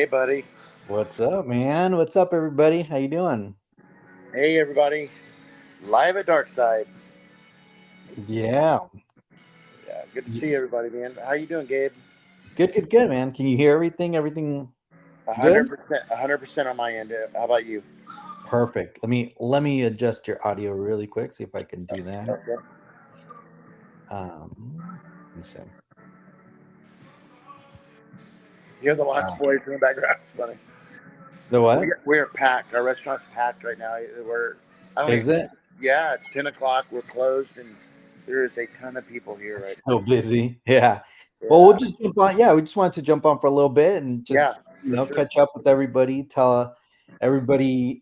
Hey, buddy. What's up, man? What's up, everybody? How you doing? Hey, everybody. Live at Darkside. Yeah. Yeah, good to see everybody, man. How you doing, Gabe? Good, man. Can you hear everything? Everything A good? hundred percent, 100% on my end. How about you? Perfect. Let me adjust your audio really quick. See if I can do that. Okay. Let me see. You hear the lost Uh, boys in the background? It's funny. the what? We're packed. Our restaurant's packed right now. I don't Is even, it? yeah, it's 10 o'clock. We're closed, and there is a ton of people here right It's so busy. Yeah. Well, we'll now. just jump on. Yeah, we just wanted to jump on for a little bit and Yeah, just for sure. catch up with everybody. Tell everybody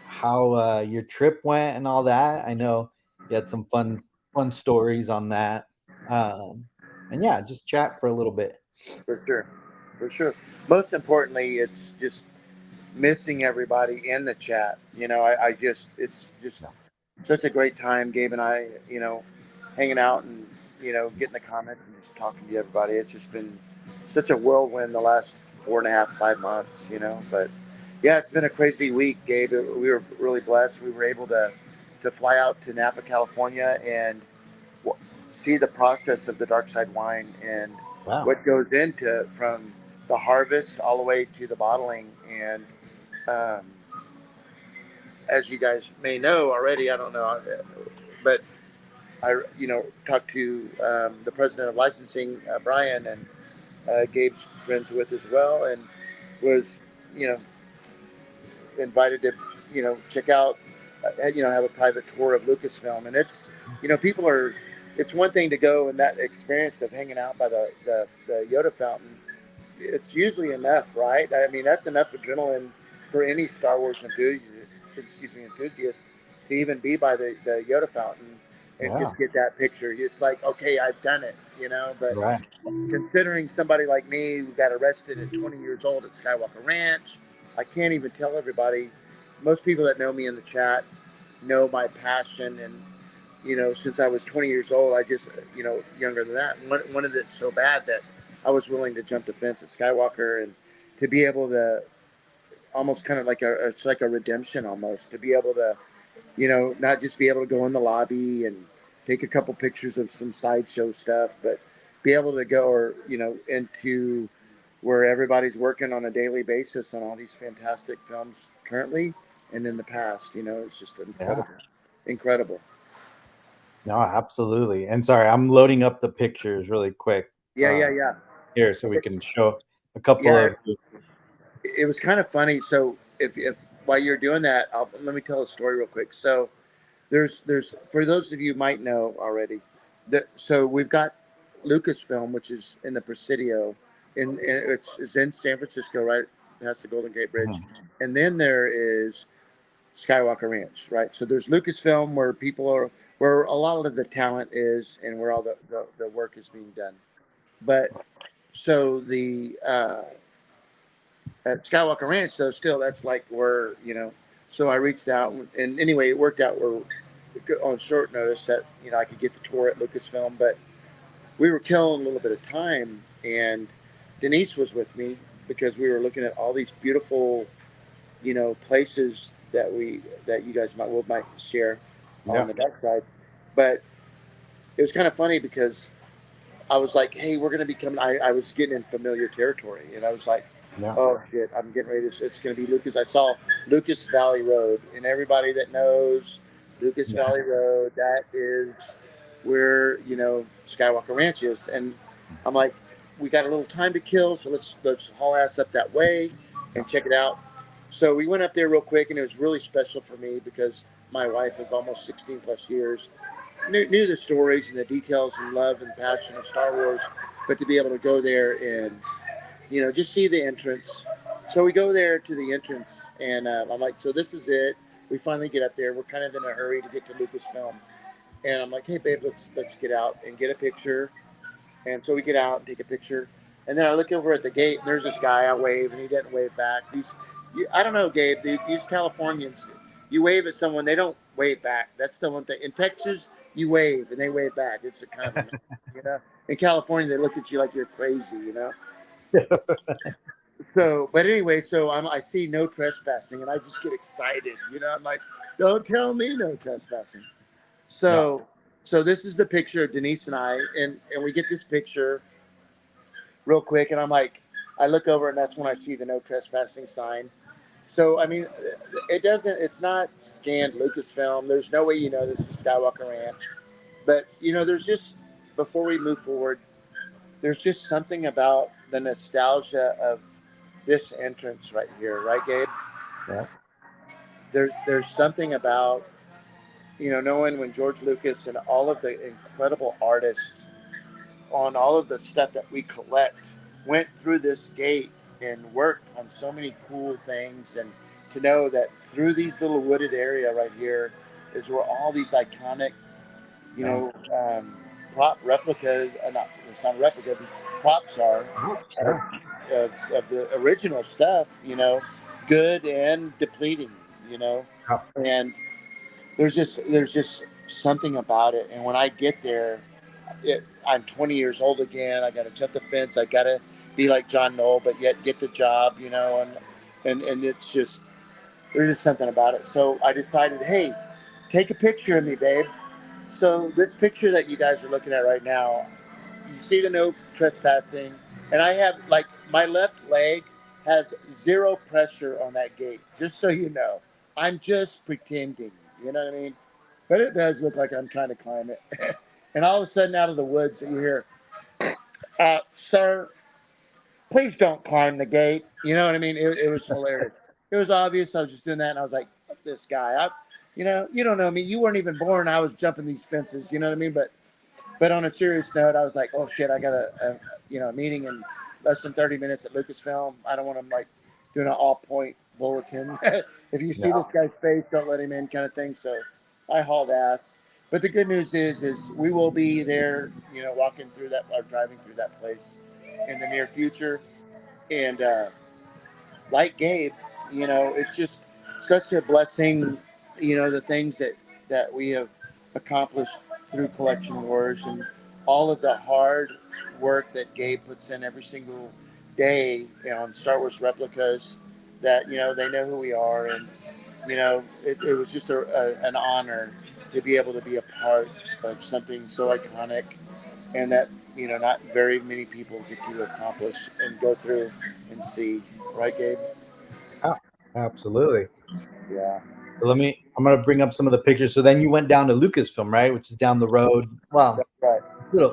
how your trip went and all that. I know you had some fun stories on that. And yeah, just chat for a little bit. For sure. For sure. Most importantly, it's just missing everybody in the chat. It's just Yeah. such a great time. Gabe and I, hanging out and getting the comments and just talking to everybody. It's just been such a whirlwind the last 4.5, 5 months. But yeah, it's been a crazy week, Gabe. We were really blessed. We were able to fly out to Napa, California, and see the process of the dark side wine and Wow. what goes into from the harvest all the way to the bottling. And um, as you guys may know already, I don't know, but I talked to the president of licensing, Brian, and Gabe's friends with as well, and was you know invited to check out, have a private tour of Lucasfilm. And it's people are, it's one thing to go and that experience of hanging out by the Yoda fountain. It's usually enough, right? I mean, that's enough adrenaline for any Star Wars enthusiast to even be by the Yoda fountain and Yeah. just get that picture. It's like, okay, I've done it. But Right. considering somebody like me who got arrested at 20 years old at Skywalker Ranch, I can't even tell everybody. Most people that know me in the chat know my passion. And, since I was 20 years old, I just, younger than that, wanted it so bad that I was willing to jump the fence at Skywalker and to be able to almost kind of like it's like a redemption almost to be able to, not just be able to go in the lobby and take a couple pictures of some sideshow stuff, but be able to go or, into where everybody's working on a daily basis on all these fantastic films currently and in the past. It's just Yeah. incredible. Incredible. No, absolutely. And sorry, I'm loading up the pictures really quick Yeah, yeah, yeah. here so we can show a couple Yeah, of. it was kind of funny. So if while you're doing that, let me tell a story real quick. So there's for those of you who might know already, so we've got Lucasfilm, which is in the Presidio, it's in San Francisco, right past the Golden Gate Bridge, Mhm. and then there is Skywalker Ranch, right? So there's Lucasfilm where people are, where a lot of the talent is, and where all the work is being done. But so the at Skywalker Ranch, though, still that's like where So I reached out, and anyway, it worked out where on short notice that I could get the tour at Lucasfilm, but we were killing a little bit of time, and Denise was with me because we were looking at all these beautiful places that you guys might share on Yeah. the dark side. But it was kind of funny because I was like, hey, we're going to be coming. I was getting in familiar territory, and I was like, Yeah. oh shit, I'm getting ready to. It's going to be Lucas. I saw Lucas Valley Road, and everybody that knows Lucas Yeah. Valley Road, that is where Skywalker Ranch is. And I'm like, we got a little time to kill, so let's haul ass up that way Yeah. and check it out. So we went up there real quick, and it was really special for me because my wife of almost 16 plus years knew the stories and the details and love and passion of Star Wars, but to be able to go there and just see the entrance. So we go there to the entrance, and I'm like, so this is it. We finally get up there. We're kind of in a hurry to get to Lucasfilm, and I'm like, hey babe, let's get out and get a picture. And so we get out and take a picture, and then I look over at the gate, and there's this guy. I wave, and he doesn't wave back. I don't know, Gabe. These Californians, you wave at someone, they don't wave back. That's the one thing. In Texas, you wave and they wave back. It's a kind of a. In California, they look at you like you're crazy. So, but anyway, so I see no trespassing, and I just get excited. I'm like, don't tell me no trespassing. Yeah. So, so this is the picture of Denise and I, and we get this picture real quick, and I'm like, I look over, and that's when I see the no trespassing sign. So, I mean, it doesn't. It's not scanned Lucasfilm. There's no way this is Skywalker Ranch. But there's just before we move forward, there's just something about the nostalgia of this entrance right here, right, Gabe? Yeah. There's something about knowing when George Lucas and all of the incredible artists on all of the stuff that we collect went through this gate and worked on so many cool things, and to know that through these little wooded area right here is where all these iconic Yeah. prop replicas, not it's not a replica, these props are of, Yeah. of the original stuff, good and depleting, Yeah. and there's just something about it. And when I get there, I'm 20 years old again. I got to jump the fence. I got to be like John Knoll, but yet get the job, and it's just there's just something about it. So I decided, hey, take a picture of me, babe. So this picture that you guys are looking at right now, you see the no trespassing, and I have like my left leg has zero pressure on that gate. Just so you know, I'm just pretending. You know what I mean? But it does look like I'm trying to climb it. And all of a sudden, out of the woods, you hear, "Sir, please don't climb the gate." You know what I mean? It was hilarious. It was obvious I was just doing that, and I was like, "Fuck this guy." You don't know me. You weren't even born. I was jumping these fences. You know what I mean? But on a serious note, I was like, oh shit, I got a meeting in less than 30 minutes at Lucasfilm. I don't want to like doing an all point bulletin. If you see Yeah. this guy's face, don't let him in, kind of thing. So I hauled ass. But the good news is we will be there, walking through that or driving through that place in the near future. And like Gabe, it's just such a blessing, the things that we have accomplished through Collection Wars and all of the hard work that Gabe puts in every single day on Star Wars replicas. That they know who we are, and it was just an honor to be able to be a part of something so iconic, and that not very many people get to accomplish and go through and see. Right, Gabe? Yeah. Absolutely. Yeah, So I'm gonna bring up some of the pictures. So then you went down to Lucasfilm, right? Which is down the road. Well, that's right.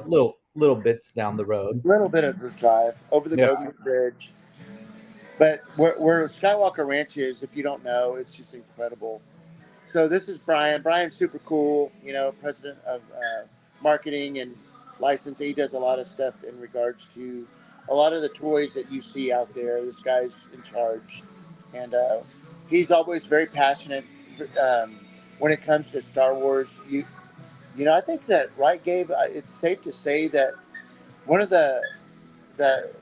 little bits down the road. A little bit of a drive over the Yeah. Golden Bridge, but where Skywalker Ranch is, if you don't know, it's just incredible. So this is Brian. Brian's super cool. President of marketing and licensing. He does a lot of stuff in regards to a lot of the toys that you see out there. This guy's in charge, and he's always very passionate um, when it comes to Star Wars. I think that right, Gabe. It's safe to say that one of the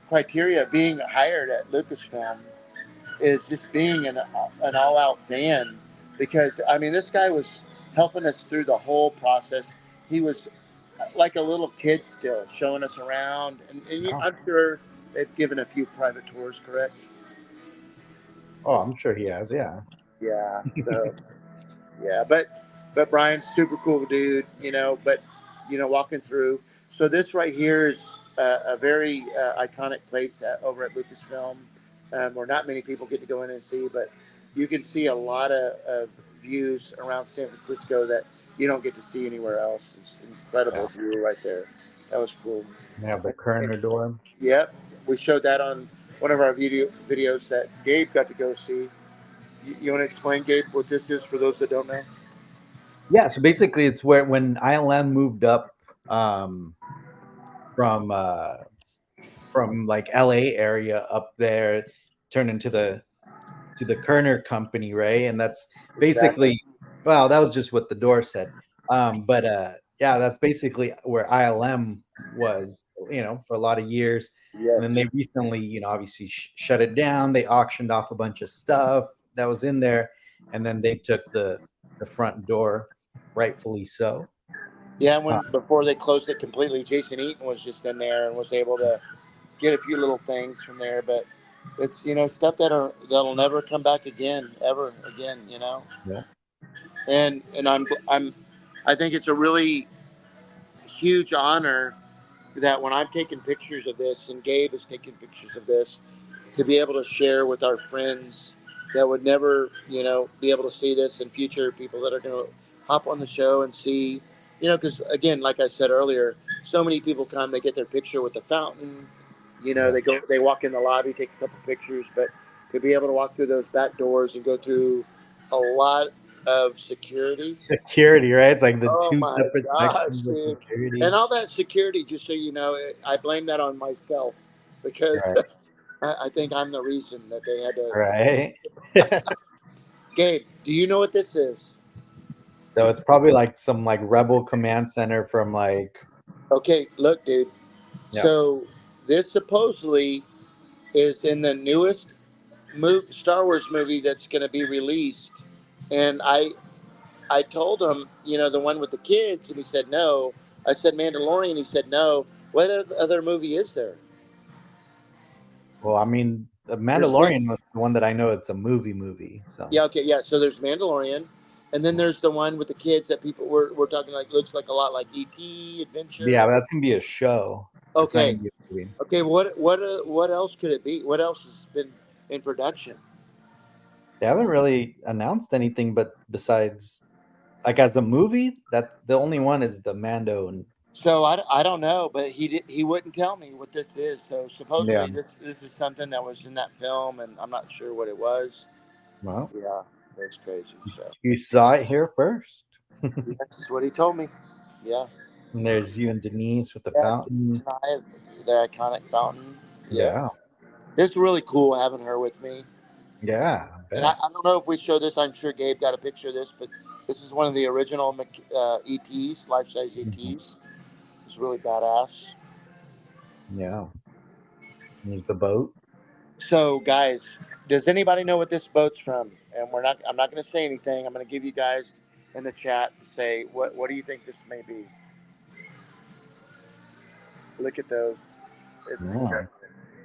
criteria of being hired at Lucasfilm is just being an all out fan, because I mean this guy was helping us through the whole process. He was like a little kid still, showing us around, and Oh, I'm sure they've given a few private tours, correct? oh, I'm sure he has. Yeah. Yeah. So yeah, but Brian's super cool dude, But walking through. So this right here is a very iconic place over at Lucasfilm, where not many people get to go in and see, but you can see a lot of views around San Francisco that you don't get to see anywhere else. It's an incredible Yeah. view right there. That was cool. They have the Kerner door. Yep, we showed that on one of our videos that Gabe got to go see. You want to explain, Gabe, what this is for those that don't know? Yeah. So basically, it's where when ILM moved up um, from like LA area up there, turned into the Kerner company, right? And that's Exactly. basically, well, that was just what the door said. But yeah, that's basically where ILM was, for a lot of years. And then Yes. they recently, obviously shut it down. They auctioned off a bunch of stuff that was in there, and then they took the front door, rightfully so. Yeah, Uh, when before they closed it completely, Jason Eaton was just in there and was able to get a few little things from there. But It's stuff that'll never come back again, ever again. Yeah. And I think it's a really huge honor that when I'm taking pictures of this and Gabe is taking pictures of this, to be able to share with our friends that would never, be able to see this in future, people that are going to hop on the show and see, because again, like I said earlier, so many people come, they get their picture with the fountain, Yeah. they walk in the lobby, take a couple pictures, but to be able to walk through those back doors and go through a lot of security. Security, right? It's like the Oh two my separate gosh, sections of dude. And security. all that security, just so you know, I blame that on myself because Right. I think I'm the reason that they had to. Right. Gabe, do you know what this is? So it's probably like some like rebel command center from like, Okay, look, dude. yeah. So this supposedly is in the newest Star Wars movie that's going to be released. And I told him, the one with the kids, and he said no. I said Mandalorian. He said no. What other movie is there? Well, I mean, the There's Mandalorian was the one that I know it's a movie. So Yeah, okay, yeah. So there's Mandalorian, and then there's the one with the kids that people were talking like looks like a lot like ET yeah, Adventure. but that's gonna be a show. It's not Okay, gonna be a movie. okay. What else could it be? What else has been in production? They haven't really announced anything, but besides like as a movie, that the only one is the Mando and So I don't know, but he wouldn't tell me what this is. So yeah. supposedly this is something that was in that film, and I'm not sure what it was. Well, Yeah, that's crazy. So you saw it here first. that's what he told me. Yeah, And there's you and Denise with the yeah. fountain. Tonight, the iconic fountain. Yep, Yeah. it's really cool having her with me. Yeah, I And I bet. don't know if we showed this. I'm sure Gabe got a picture of this, but this is one of the original ETs, life size Mhm. ETs. It's really badass. Yeah. There's the boat. So, guys, does anybody know what this boat's from? And I'm not going to say anything. I'm going to give you guys in the chat to say what do you think this may be. Look at those. It's Yeah. incredible.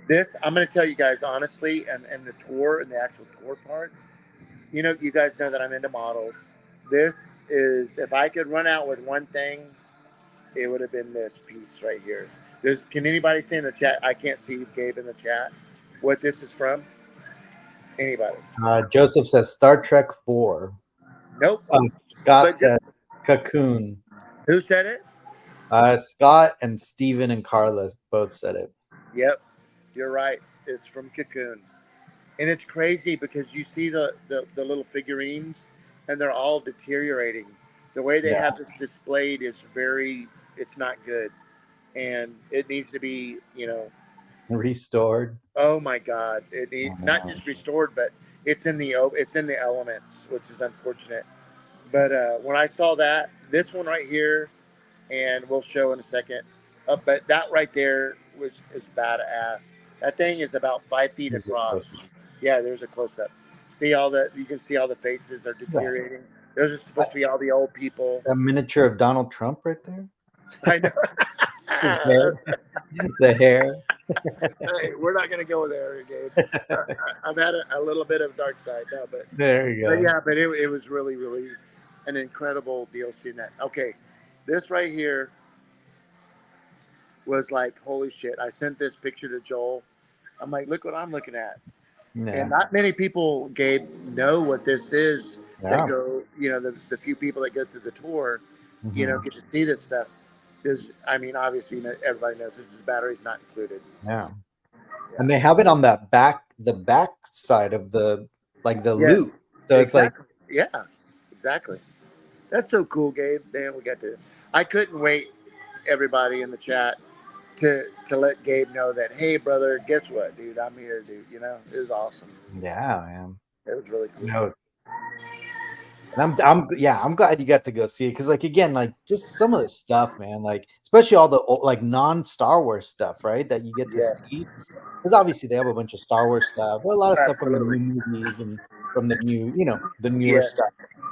This I'm going to tell you guys honestly, and the tour and the actual tour part. You guys know that I'm into models. This is if I could run out with one thing, it would have been this piece right here. Can anybody say in the chat? I can't see Gabe in the chat. What this is from? Anybody? Joseph says Star Trek 4. Nope. Scott But just says Cocoon. who said it? Scott and Steven and Carla both said it. Yep, you're right. It's from Cocoon, and it's crazy because you see the little figurines, and they're all deteriorating. The way they Yeah. have this displayed is very. It's not good, and it needs to be. Restored. Oh my God! It need, not Uh, just restored, but it's in the elements, which is unfortunate. But when I saw this one right here, and we'll show in a second, but that right there is badass. That thing is about 5 feet Here's a close across. Yeah, there's a close up. See all the you can see all the faces are yeah. deteriorating. Those are supposed to be all the old people. A miniature of Donald Trump right there. I know. His hair. The hair. Hey, we're not gonna go there, Gabe. I've had a little bit of dark side now, There you but go. yeah, but it was really, really an incredible deal seeing that. Okay, this right here was like, holy shit. I sent this picture to Joel. I'm like, look what I'm looking at. And Yeah. not many people, Gabe, know what this is that Yeah. go, the few people that go through the tour, Hmm. get to see this stuff. I mean, obviously, everybody knows this is batteries not included. Yeah. Yeah. And they have it on the back side of the like the Yeah, loop. So it's like exactly. Yeah, exactly. That's so cool, Gabe. Damn, we got to. I couldn't wait, everybody in the chat, to let Gabe know that, hey, brother, guess what, dude? I'm here, dude. It was awesome. yeah, man. It was really cool. No, and I'm glad you got to go see it because like again like just some of the stuff, man, like especially all the like non-Star Wars stuff, right? That you get to Yeah, see because obviously they have a bunch of Star Wars stuff, but a lot of stuff from the absolutely. new movies and from the new the newer Yeah, stuff.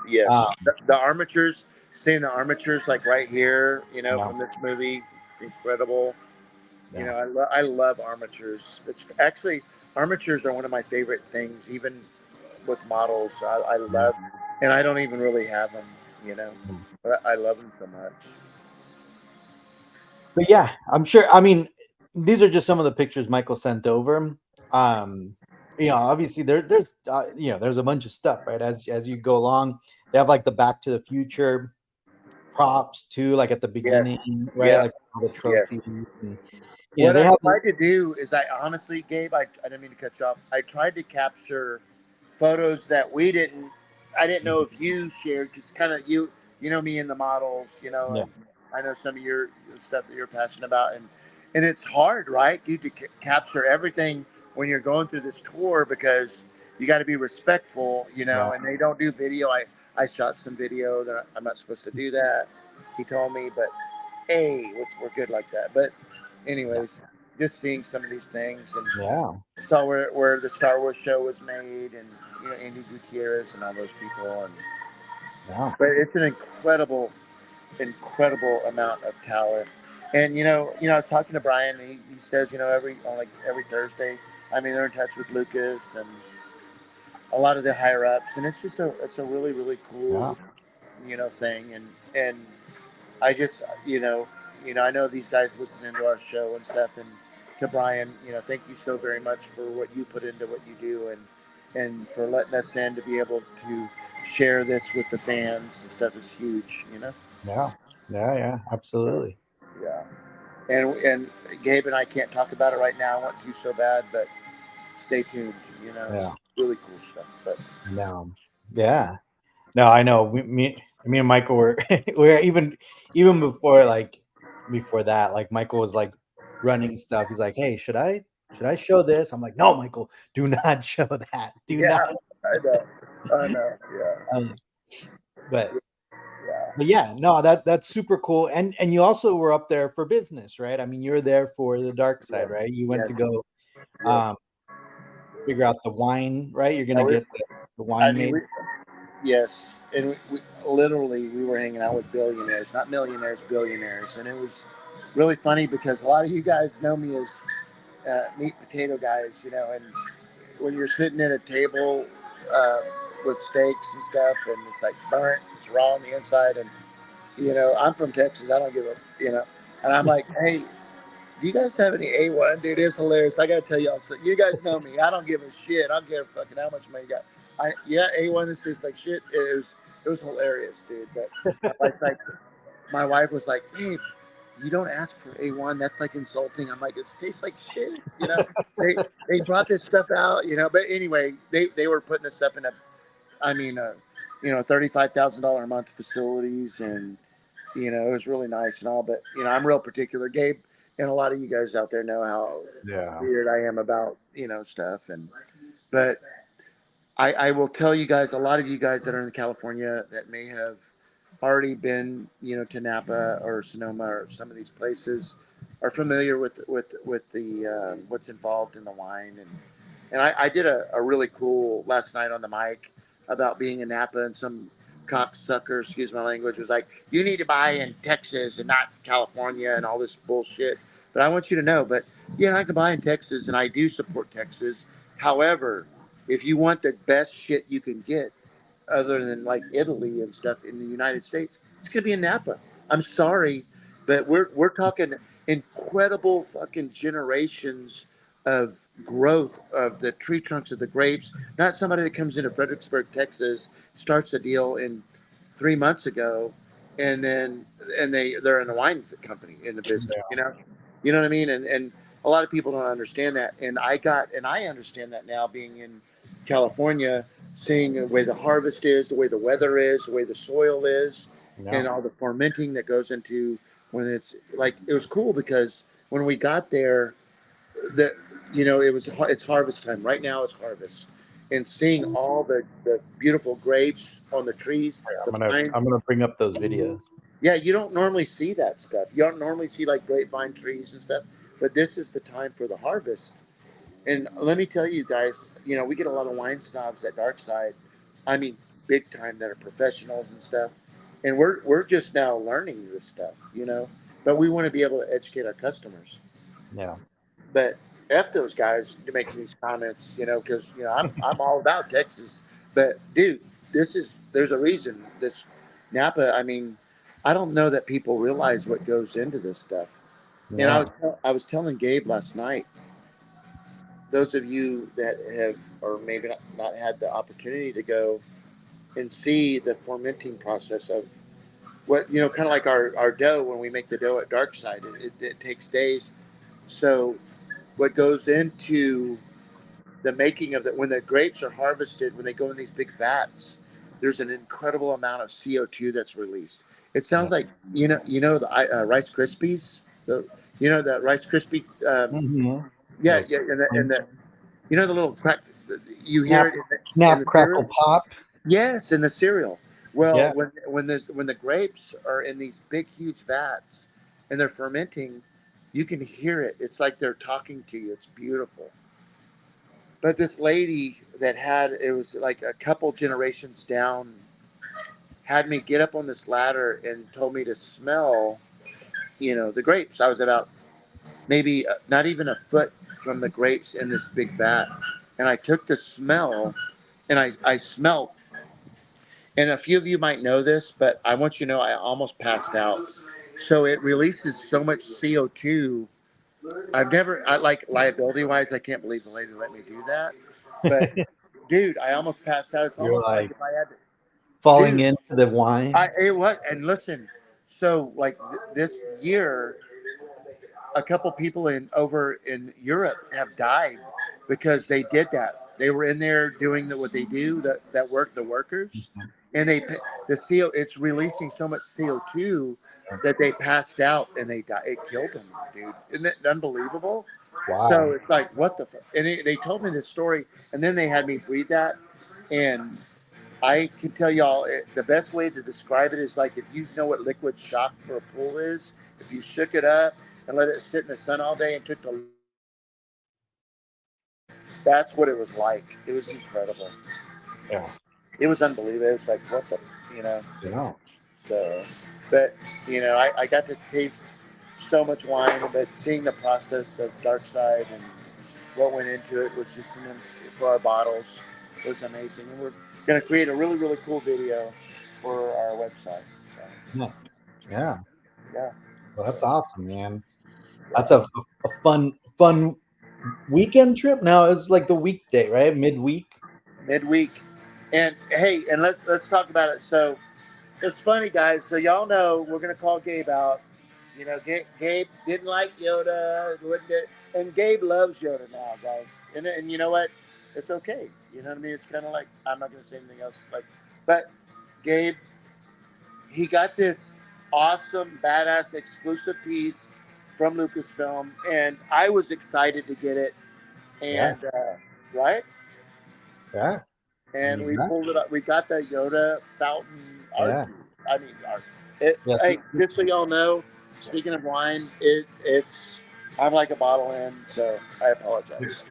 yes. Um, The armatures, seeing the armatures like right here, yeah, from this movie, incredible. yeah, I love armatures. It's actually armatures are one of my favorite things, even with models. I Yeah. love, and I don't even really have them, you know, Mm. but I love them so much. But yeah, I'm sure. I mean, these are just some of the pictures Michael sent over. Um, obviously there's a bunch of stuff, right? As you go along, they have like the Back to the Future props too, like at the Yes, beginning, right? yeah, Like all the yes. trophies, and What they I have. tried to do is, I honestly, Gabe, I didn't mean to cut you off. I tried to capture photos that we didn't, I didn't know if you shared, because kind of you know me and the models, you know, Yeah, and I know some of your stuff that you're passionate about, and it's hard, right, dude, to capture everything when you're going through this tour, because you got to be respectful, you yeah, know, and they don't do video. I shot some video that I'm not supposed to do that. He told me, but hey, we're good like that. But yeah, anyways, just seeing some of these things, and yeah, saw where the Star Wars show was made, and Andy Gutierrez and all those people, and yeah, but it's an incredible amount of talent. And I was talking to Brian, and he says, every Thursday, I mean, they're in touch with Lucas and a lot of the higher ups, and it's a really really yeah, cool thing, and I just, I know these guys listening to our show and stuff, and to Brian, thank you so very much for what you put into what you do, and for letting us in to be able to share this with the fans and stuff is huge. yeah, yeah, yeah, absolutely. Yeah. And Gabe and I can't talk about it right now. I want to so bad, but stay tuned. It's Yeah, really cool stuff. But no, yeah. No, I know. Me and Michael were we're even before that, like Michael was like running stuff. He's like, "Hey, should I show this?" I'm like, "No, Michael, do not show that. Do yeah, not." I know. I know. Yeah. Um, but Yeah. but yeah, no, that's super cool. And you also were up there for business, right? I mean, you're there for the dark Yeah. side, right? You went Yes. to go Yes. um figure out the wine, right? You're Yeah, gonna get the I wine mean, made. yes, and literally we were hanging out with billionaires, not millionaires, billionaires, and it was really funny because a lot of you guys know me as meat potato guys, and when you're sitting at a table uh, with steaks and stuff, and it's like burnt, it's raw on the inside, and I'm from Texas, I don't give and I'm like, hey, do you guys have any A1? Dude, it's hilarious. I got to tell y'all. So you guys know me. I don't give a shit. I don't care fucking how much money you got. Yeah, A1 is tastes like shit. It was hilarious, dude. But my wife was like, babe, you don't ask for A1. That's like insulting. I'm like, it tastes like shit. They they brought this stuff out. But anyway, they were putting us up in I mean, $35,000 a month facilities, and it was really nice and all, but I'm real particular. Gabe and a lot of you guys out there know how Yeah. weird I am about stuff, but I will tell you guys, a lot of you guys that are in California that may have already been, to Napa or Sonoma or some of these places, are familiar with the what's involved in the wine, and I did a really cool last night on the mic about being in Napa, and some cocksucker, excuse my language, was like, you need to buy in Texas and not California and all this bullshit. But I want you to know, but I can buy in Texas, and I do support Texas. However, if you want the best shit you can get, other than like Italy and stuff in the United States, it's gonna be in Napa. I'm sorry, but we're talking incredible fucking generations of growth of the tree trunks of the grapes. Not somebody that comes into Fredericksburg, Texas, starts a deal in 3 months ago, and then they're in a wine company in the business. Yeah. You know what I mean? And a lot of people don't understand that, and I understand that now, being in California, seeing the way the harvest is, the way the weather is, the way the soil is, Yeah. and all the fermenting that goes into when it's like, it was cool because when we got there, the it's harvest time. Right now it's harvest. And seeing all the beautiful grapes on the trees, I'm the gonna pine. I'm gonna bring up those videos. Yeah, you don't normally see that stuff. You don't normally see like grapevine trees and stuff, but this is the time for the harvest. And let me tell you guys, we get a lot of wine snobs at Dark Side. I mean, big time, that are professionals and stuff. And we're just now learning this stuff. But we want to be able to educate our customers. Yeah. But F those guys to making these comments, because I'm all about Texas, but dude, there's a reason this Napa. I mean, I don't know that people realize what goes into this stuff. And Yeah. I was telling Gabe last night. Those of you that have or maybe not had the opportunity to go and see the fermenting process of what kind of like our dough when we make the dough at Dark Side, it takes days. So what goes into the making of that when the grapes are harvested, when they go in these big vats, there's an incredible amount of CO2 that's released. It Yeah. sounds like the Rice Krispies, the Rice Krispie, Mm-hmm. yeah, The yeah, and the the little crack, you hear snap, it in snap, the cereal. crackle, pop. Yes, in the cereal. Well, Yeah. when the grapes are in these big huge vats and they're fermenting, you can hear it. It's like they're talking to you. It's beautiful. But this lady that had it was like a couple generations down had me get up on this ladder and told me to smell, the grapes. I was about maybe not even a foot from the grapes in this big vat, and I took the smell and I smelt. And a few of you might know this, but I want you to know I almost passed out. So it releases so much CO2. I like liability wise, I can't believe the lady let me do that. But dude, I almost passed out. It's You're almost like like if I had to, falling dude, into the wine. it was, and listen, so like this year, a couple people in over in Europe have died because they did that. They were in there doing what they do, that work, the workers, and the CO. It's releasing so much CO2 that they passed out and they died. It killed them, dude. Isn't it unbelievable? So Wow. it's like, what the? And they told me this story, and then they had me breathe that, and I can tell y'all the best way to describe it is like if you know what liquid shock for a pool is, if you shook it up and let it sit in the sun all day and took the that's what it was like. It was incredible. Yeah. It was unbelievable. It was like what the you know. Yeah. So, but I got to taste so much wine, but seeing the process of Dark Side and what went into it was just for our bottles was amazing, and we're gonna create a really really cool video for our website. So Nice. Yeah. yeah, Well, so that's awesome, man. That's yeah, a fun weekend trip. Now it's like the weekday, right? Midweek. midweek, and hey, and let's talk about it. So it's funny, guys. So y'all know we're gonna call Gabe out. Gabe didn't like Yoda, and Gabe loves Yoda now, guys. And you know what? It's okay. You know what I mean? It's kind of like I'm not gonna say anything else. But Gabe, he got this awesome, badass, exclusive piece from Lucasfilm, and I was excited to get it. Yeah. And right, Yeah. and we Exactly. pulled it up. We got the Yoda fountain art. Yeah. I mean, art. Yes. Hey, just so y'all know, speaking of wine, it's I'm like a bottle in, so I apologize.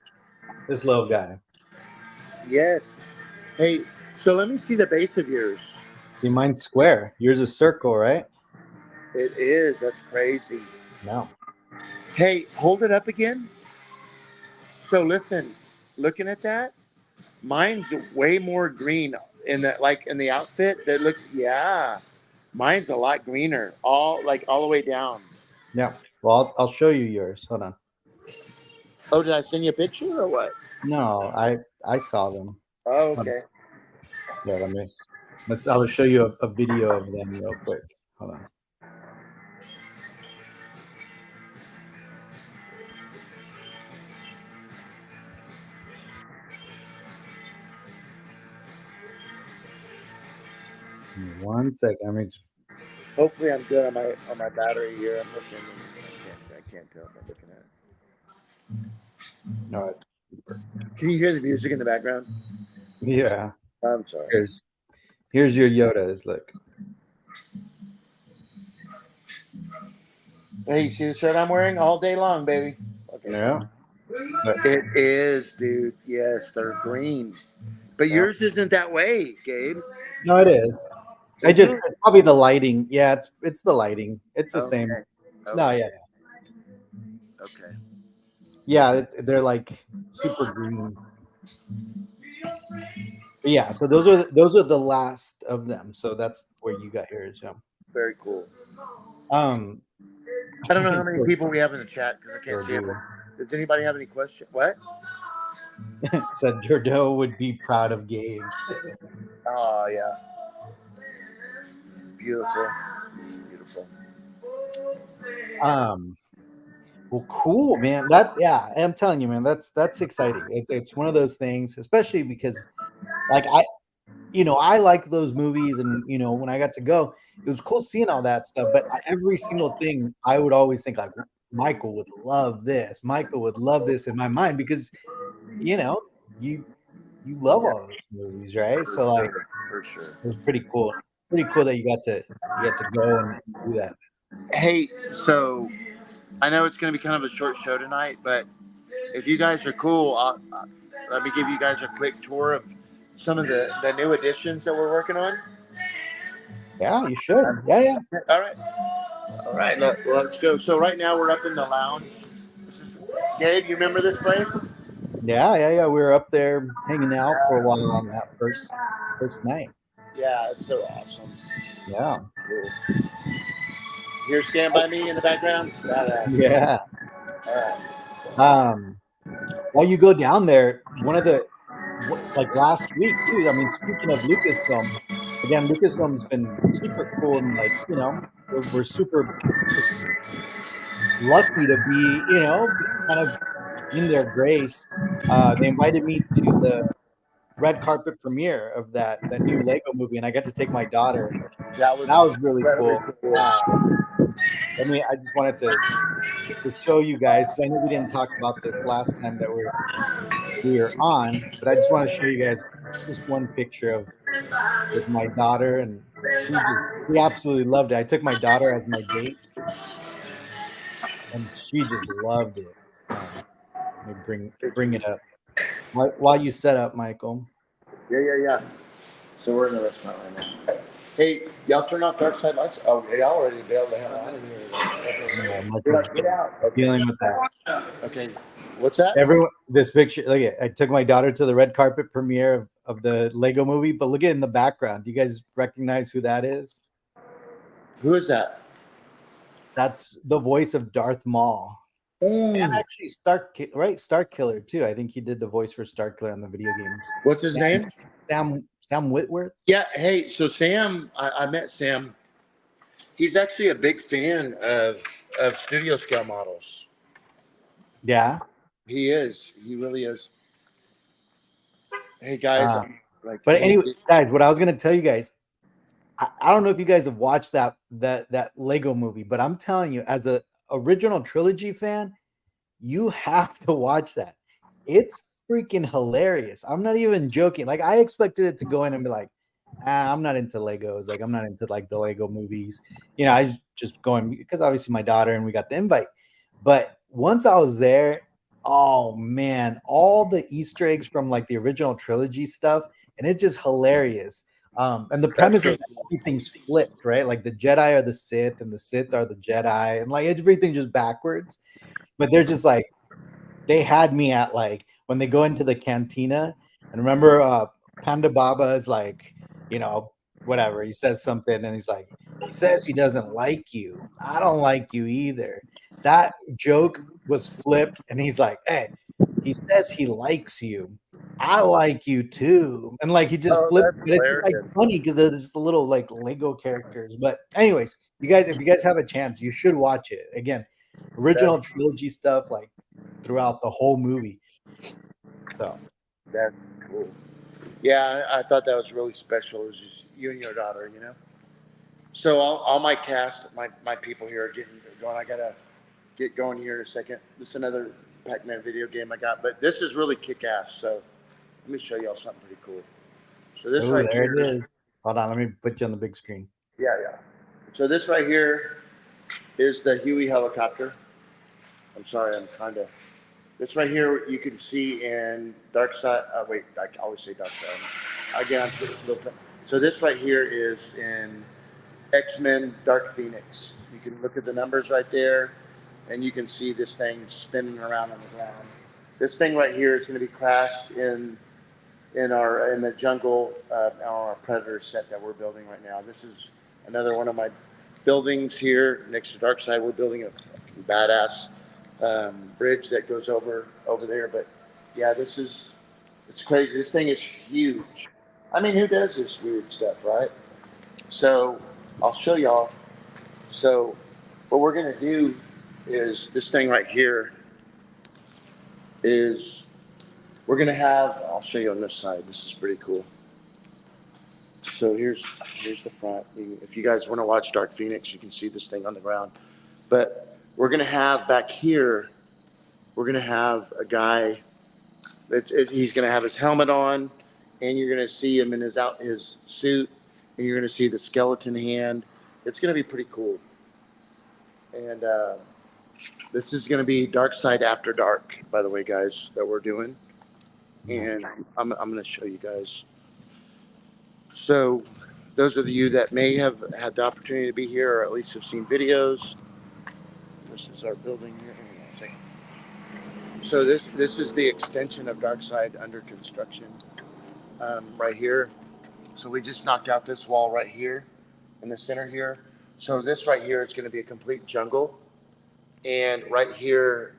This little guy. Yes. Hey, so let me see the base of yours. See, mine's square. Yours is circle, right? It is. That's crazy. No. Hey, hold it up again. So listen, looking at that, mine's way more green in the outfit. That looks, yeah. Mine's a lot greener, all the way down. Yeah. Well, I'll show you yours. Hold on. Oh, did I send you a picture or what? No, I saw them. Oh, Hold on. okay. Yeah, I'll show you a video of them real quick. Hold on. Give me 1 second. I mean, Hopefully, I'm good on my battery here. I'm looking. I can't tell if I'm looking at no. it. Can you hear the music in the background? Yeah. I'm sorry. Here's your Yodas. Look. Hey, you see the shirt I'm wearing all day long, baby? Okay. Yeah. But It is, dude. Yes, they're green. But yeah. yours isn't that way, Gabe. No, it is. Is it? It's probably the lighting. Yeah, it's the lighting. It's the same. Okay. No, Okay. yeah. Okay. Yeah, they're like super green. But yeah, so those are the last of them. So that's where you got yours. Yeah. Very cool. Um, I don't know how many people we have in the chat because I can't sure see it. do. Does anybody have any questions? What? Said Jordo would be proud of Gabe. Oh yeah, beautiful. It's beautiful. Um, well, cool, man. That yeah, I'm telling you, man. That's exciting. It's one of those things, especially because like I like those movies, and when I got to go, it was cool seeing all that stuff. But every single thing, I would always think like Michael would love this. Michael would love this in my mind because you know you you love Yeah, all those movies, right? for So like sure, for sure. it was pretty cool. Pretty cool that you got to go and do that. Hey, so I know it's going to be kind of a short show tonight, but if you guys are cool, let me give you guys a quick tour of some of the new additions that we're working on. Yeah, you should. Yeah, yeah. All right. All right. Let's go. So right now we're up in the lounge. This is Gabe. You remember this place? Yeah, yeah, yeah. We were up there hanging out for a while on that first night. Yeah, it's so awesome. Yeah. Cool. Here, Stand By Me in the background. It's badass. Yeah. All right. Um, while you go down there, one of the like last week too. I mean, speaking of Lucasfilm, again, Lucasfilm's been super cool and like we're super just lucky to be kind of in their grace. They invited me to the red carpet premiere of that new Lego movie, and I got to take my daughter. That was That was really incredibly cool. cool. I just wanted to show you guys because I know we didn't talk about this last time that we were on, but I just want to show you guys just one picture of with my daughter, and she absolutely loved it. I took my daughter as my date, and she just loved it. Let me bring it up while you set up, Michael. Yeah, yeah, yeah. So we're in the restaurant right now. Hey, y'all turn off dark side lights. Oh, y'all already bailed the hell out of here. Yeah, Okay. Michael's Get out. Okay. dealing with that. Okay. What's that? Everyone, this picture. Look at. I took my daughter to the red carpet premiere of the Lego movie, but look at in the background. Do you guys recognize who that is? Who is that? That's the voice of Darth Maul. And actually, Star Killer too. I think he did the voice for Star Killer on the video games. What's his name? Sam Whitworth. Yeah. Hey, so Sam, I met Sam. He's actually a big fan of studio scale models. Yeah. He is. He really is. Hey guys, like, But hey, anyway, guys, what I was gonna tell you guys, I don't know if you guys have watched that Lego movie, but I'm telling you, as a original trilogy fan, you have to watch that. It's freaking hilarious. I'm not even joking. Like I expected it to go in and be like, I'm not into Legos. Like I'm not into like the Lego movies. I was just going because obviously my daughter and we got the invite. But once I was there, oh man, all the Easter eggs from like the original trilogy stuff, and it's just hilarious. And the that's premise so is that everything's flipped, right? Like the Jedi are the Sith, and the Sith are the Jedi, and like everything just backwards. But they're just like they had me at like when they go into the cantina and remember Panda Baba is like, whatever, he says something and he's like, he says he doesn't like you. I don't like you either. That joke was flipped and he's like, hey, he says he likes you. I like you too. And like he just Oh, flipped, that's but it's just like hilarious. funny because they're just the little like Lego characters. But anyways, if you guys have a chance, you should watch it. Again, original That's, trilogy stuff, like throughout the whole movie. So that's cool. Yeah, I thought that was really special. It was just you and your daughter, you know. So all my cast, my people here are getting going. I gotta get going here in a second. This is another Pac-Man video game I got, but this is really kick-ass. So let me show y'all something pretty cool. So this oh, right there here, it is. Hold on, let me put you on the big screen. yeah, yeah. So this right here is the Huey helicopter. I'm sorry, I'm trying to. This right here you can see in Dark Side. Wait, I always say Dark Side. Again, I'm a little. So this right here is in X-Men Dark Phoenix. You can look at the numbers right there. and you can see this thing spinning around on the ground. This thing right here is going to be crashed in the jungle on our predator set that we're building right now. This is another one of my buildings here next to Darkside. We're building a fucking badass bridge that goes over there. But yeah, it's crazy. This thing is huge. I mean, who does this weird stuff, right? So I'll show y'all. So what we're gonna do is this thing right here is we're gonna have. I'll show you on this side. This is pretty cool. So here's the front. If you guys want to watch Dark Phoenix, you can see this thing on the ground. But we're gonna have back here. We're gonna have a guy. He's gonna have his helmet on, and you're gonna see him in his suit, and you're gonna see the skeleton hand. It's gonna be pretty cool. And this is gonna be Dark Side After Dark, by the way, guys, that we're doing. And I'm gonna show you guys. So, those of you that may have had the opportunity to be here, or at least have seen videos, this is our building here. So this is the extension of Darkside under construction right here. So we just knocked out this wall right here in the center here. So this right here is going to be a complete jungle, and right here,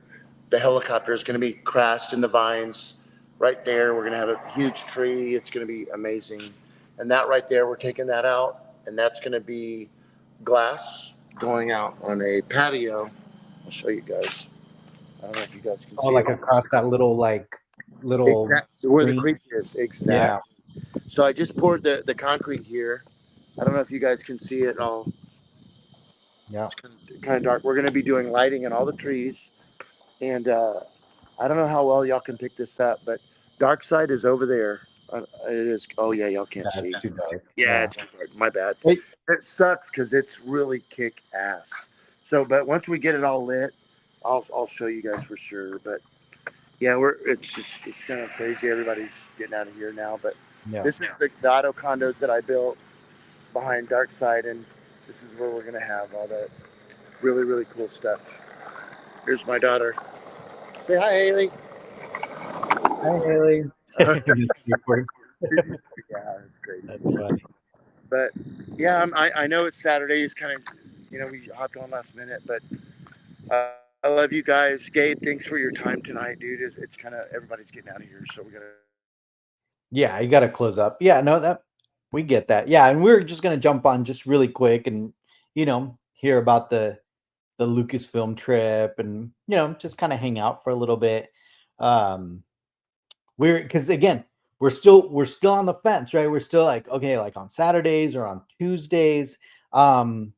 the helicopter is going to be crashed in the vines. Right there, we're going to have a huge tree. It's going to be amazing. And that right there, we're taking that out, and that's going to be glass going out on a patio. I'll show you guys. I don't know if you guys can Oh, see it. like across that little Exactly where the screen. creek is. Exactly. Yeah. So I just poured the concrete here. I don't know if you guys can see it all. Yeah. It's kind of dark. We're going to be doing lighting in all the trees. And I don't know how well y'all can pick this up, but Dark Side is over there. It is. Oh, yeah, y'all can't see. That's too dark. Yeah, Yeah. it's too dark. My bad. Wait. It sucks because it's really kick ass. So, but once we get it all lit, I'll show you guys for sure. But yeah, it's kind of crazy. Everybody's getting out of here now. But Yeah. this is the auto condos that I built behind Dark Side, and this is where we're gonna have all that really really cool stuff. Here's my daughter. Say hi, Haley. Hi, Haley. Just record. Yeah, it's great. That's funny. But yeah, I know it's Saturday. It's kind of, we hopped on last minute, but I love you guys. Gabe, thanks for your time tonight, dude. It's kind of everybody's getting out of here, so we gotta. Yeah, you got to close up. Yeah, no, that we get that. Yeah, and we're just gonna jump on just really quick and hear about the Lucasfilm trip and just kind of hang out for a little bit. Um, we're because again we're still on the fence, right? We're still like, okay, like on Saturdays or on Tuesdays. Um,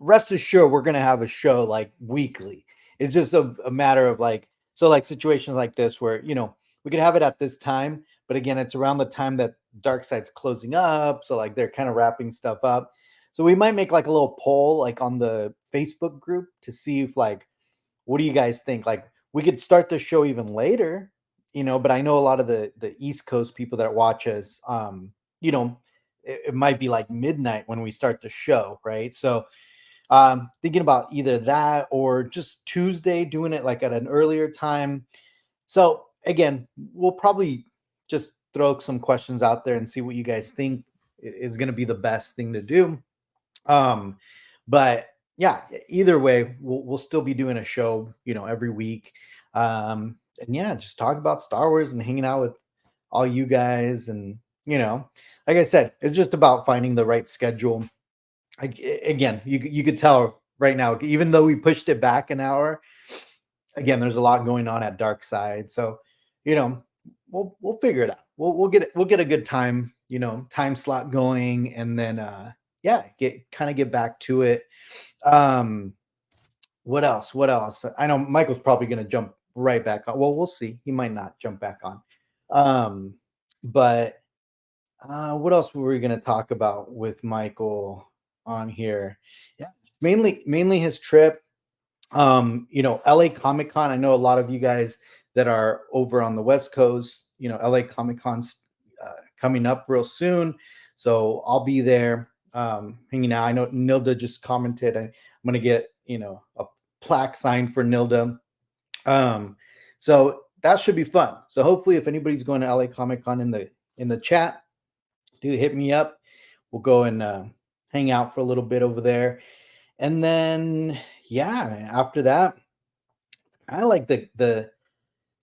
Rest assured we're gonna have a show like weekly. It's just a matter of like, so like situations like this where we could have it at this time, but again it's around the time that Dark Side's closing up, so like they're kind of wrapping stuff up. So we might make like a little poll like on the Facebook group to see if like, what do you guys think? Like we could start the show even later, but I know a lot of the East Coast people that watch us, you know, it might be like midnight when we start the show, right? So thinking about either that or just Tuesday doing it like at an earlier time. So again, we'll probably just throw some questions out there and see what you guys think is going to be the best thing to do. Um, but yeah, either way, we'll still be doing a show, every week. And yeah, just talk about Star Wars and hanging out with all you guys. And, like I said, it's just about finding the right schedule. Again, you could tell right now, even though we pushed it back an hour, again, there's a lot going on at Dark Side. So, you know, we'll figure it out. We'll get a good time slot going, and then yeah, get back to it. Um, what else? What else? I know Michael's probably gonna jump right back on. Well, we'll see. He might not jump back on. But what else were we gonna talk about with Michael on here? Yeah, mainly his trip. LA Comic Con. I know a lot of you guys that are over on the West Coast. LA Comic Con's coming up real soon, so I'll be there hanging out. I know Nilda just commented. I'm gonna get plaque signed for Nilda. So that should be fun. So hopefully, if anybody's going to LA Comic Con in the chat, do hit me up. We'll go and hang out for a little bit over there, and then yeah, after that, kind of like the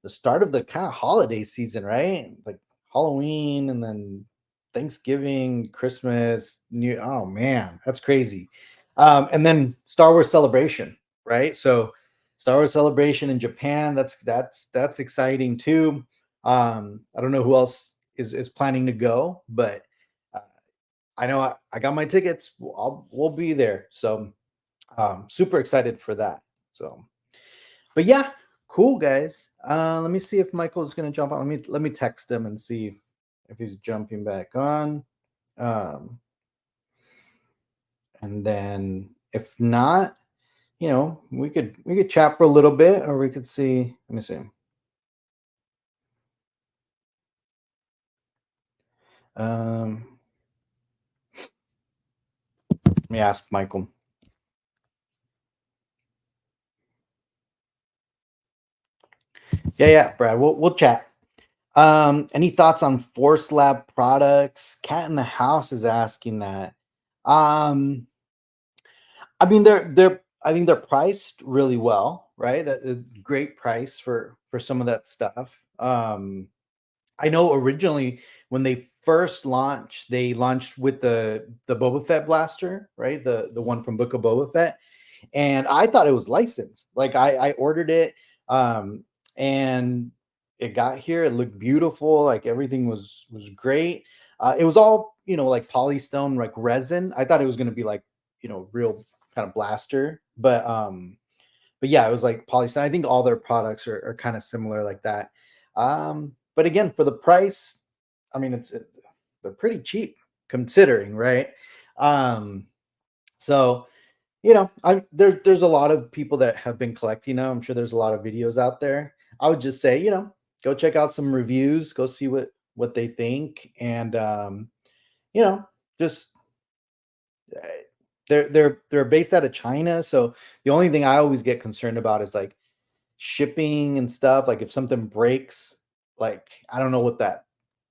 start of the kind of holiday season, right? Like Halloween and then Thanksgiving, Christmas, New. Oh man, that's crazy. And then Star Wars Celebration, right? So Star Wars Celebration in Japan. That's exciting too. I don't know who else is planning to go, but uh, I know I got my tickets. We'll be there. So super excited for that. So but yeah, cool guys. Let me see if Michael's gonna jump on. Let me text him and see if he's jumping back on. Um, and then if not, we could chat for a little bit, or we could see. Let me see. Um, Let me ask Michael. Yeah, Brad. We'll chat. Any thoughts on Force Lab products? Cat in the House is asking that. Um, I mean, they're I think they're priced really well, right? That is great price for some of that stuff. I know originally when they first launched, they launched with the Boba Fett blaster, right? The one from Book of Boba Fett, and I thought it was licensed. Like I ordered it, um, and it got here. It looked beautiful. Like everything was great. It was all like polystone, like resin. I thought it was going to be like real kind of blaster, but yeah, it was like polystone. I think all their products are kind of similar like that. But again, for the price, I mean, they're pretty cheap considering, right? Um, so there's a lot of people that have been collecting them. I'm sure there's a lot of videos out there. I would just say, go check out some reviews, go see what they think, and you know, just uh, they're based out of China, so the only thing I always get concerned about is like shipping and stuff. Like if something breaks, like I don't know what that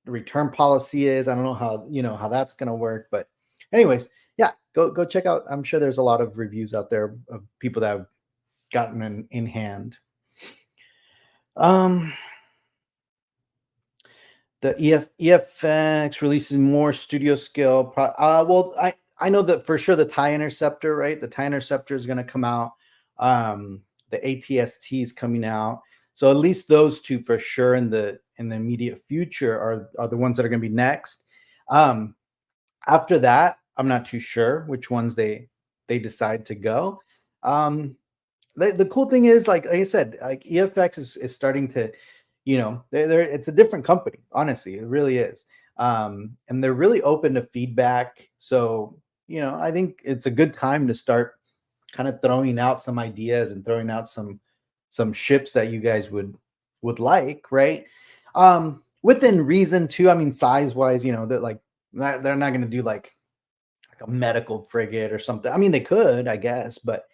return policy is. I don't know how that's gonna work. But anyways, yeah, go check out. I'm sure there's a lot of reviews out there of people that have gotten in hand. Um, the EFX releases more studio scale. Well, I know that for sure the TIE Interceptor, right? The TIE Interceptor is going to come out. The ATST is coming out. So at least those two for sure in the immediate future are the ones that are going to be next. Um, After that, I'm not too sure which ones they decide to go. Um, the cool thing is, like I said, like EFX is starting to, they're it's a different company. Honestly, it really is, and they're really open to feedback. So I think it's a good time to start kind of throwing out some ideas and throwing out some ships that you guys would like, right? Within reason too. I mean, size wise, they're not going to do like a medical frigate or something. I mean, they could, I guess, but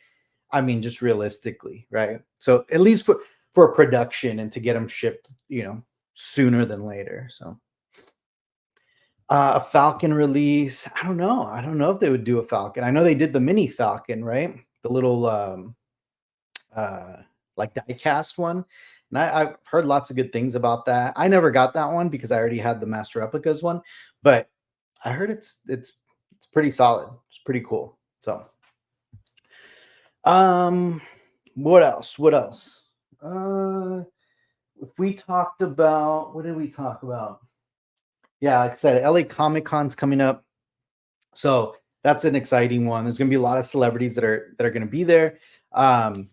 I mean, just realistically, right? So at least for production and to get them shipped, sooner than later. So a Falcon release, I don't know. I don't know if they would do a Falcon. I know they did the mini Falcon, right? The little uh like diecast one. And I've heard lots of good things about that. I never got that one because I already had the Master Replicas one, but I heard it's pretty solid. It's pretty cool. So um what else? What else? If we talked about what did we talk about? Yeah, like I said, LA Comic Con's coming up. So that's an exciting one. There's gonna be a lot of celebrities that are gonna be there. And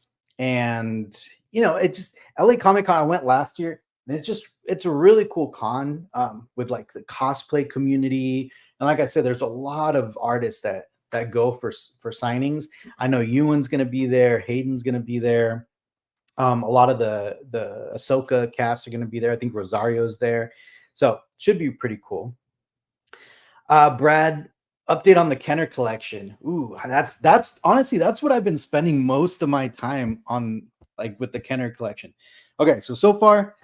it just LA Comic Con, I went last year, and it's a really cool con with like the cosplay community. And like I said, there's a lot of artists that go for signings. I know Ewan's gonna be there, Hayden's gonna be there. A lot of the Ahsoka cast are going to be there. I think Rosario's there, so should be pretty cool. Brad, Update on the Kenner collection. Ooh, that's honestly that's what I've been spending most of my time on, like with the Kenner collection. Okay, so far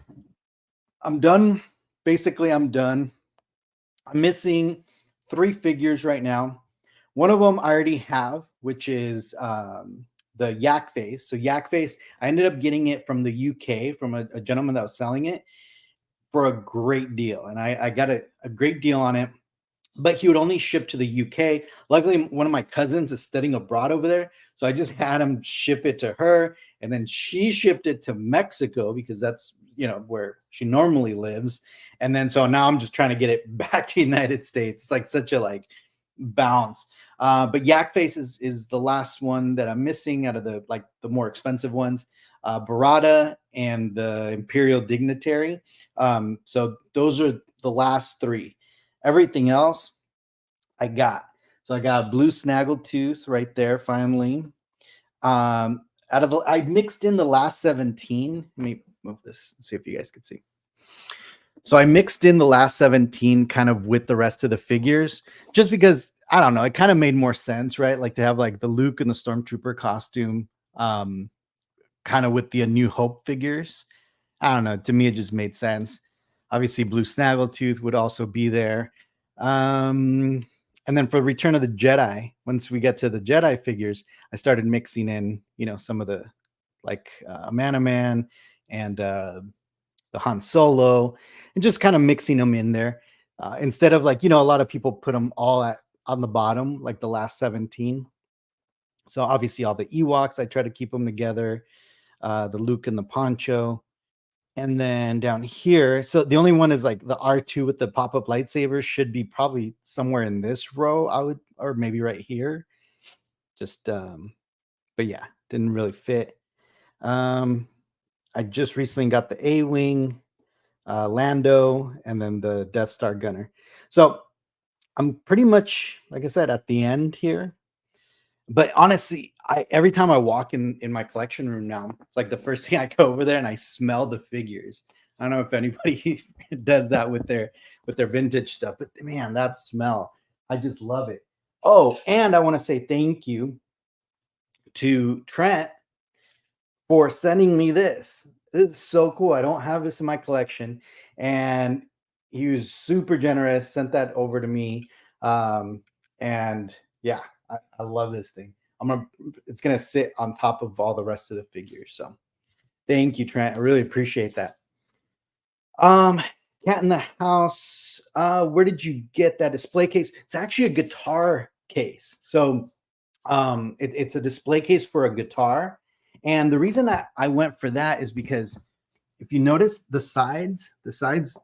I'm done. Basically, I'm done. I'm missing 3 figures right now. One of them I already have, which is the Yak Face. So Yak Face, I ended up getting it from the UK from a gentleman that was selling it for a great deal, and I got a great deal on it. But he would only ship to the UK. Luckily, one of my cousins is studying abroad over there, so I just had him ship it to her, and then she shipped it to Mexico because that's where she normally lives. And then so now I'm just trying to get it back to the United States. It's like such a like bounce. But Yak Face is the last one that I'm missing out of the more expensive ones. Barada and the Imperial Dignitary. So those are the last 3. Everything else I got. So I got a blue snaggletooth right there finally. Out of I mixed in the last 17. Let me move this and see if you guys can see. So I mixed in the last 17 kind of with the rest of the figures, just because I don't know, it kind of made more sense, right? Like to have like the Luke and the Stormtrooper costume, kind of with the A New Hope figures. I don't know. To me, it just made sense. Obviously, Blue Snaggletooth would also be there. And then for Return of the Jedi, once we get to the Jedi figures, I started mixing in, some of the like Amana Man and the Han Solo, and just kind of mixing them in there instead of like a lot of people put them all on the bottom, like the last 17. So obviously, all the Ewoks, I try to keep them together. The Luke and the poncho. And then down here, so the only one is like the R2 with the pop-up lightsaber should be probably somewhere in this row, I would, or maybe right here. Just but yeah, didn't really fit. I just recently got the A-Wing, Lando, and then the Death Star gunner. So I'm pretty much, like I said, at the end here. But honestly, every time I walk in my collection room now, it's like the first thing I go over there and I smell the figures. I don't know if anybody does that with their vintage stuff, but man, that smell, I just love it. Oh, and I want to say thank you to Trent for sending me this. It's so cool. I don't have this in my collection, and he was super generous. Sent that over to me, and yeah, I love this thing. It's gonna sit on top of all the rest of the figures. So, thank you, Trent. I really appreciate that. Cat in the House. Where did you get that display case? It's actually a guitar case. So, it's a display case for a guitar. And the reason that I went for that is because if you notice the sides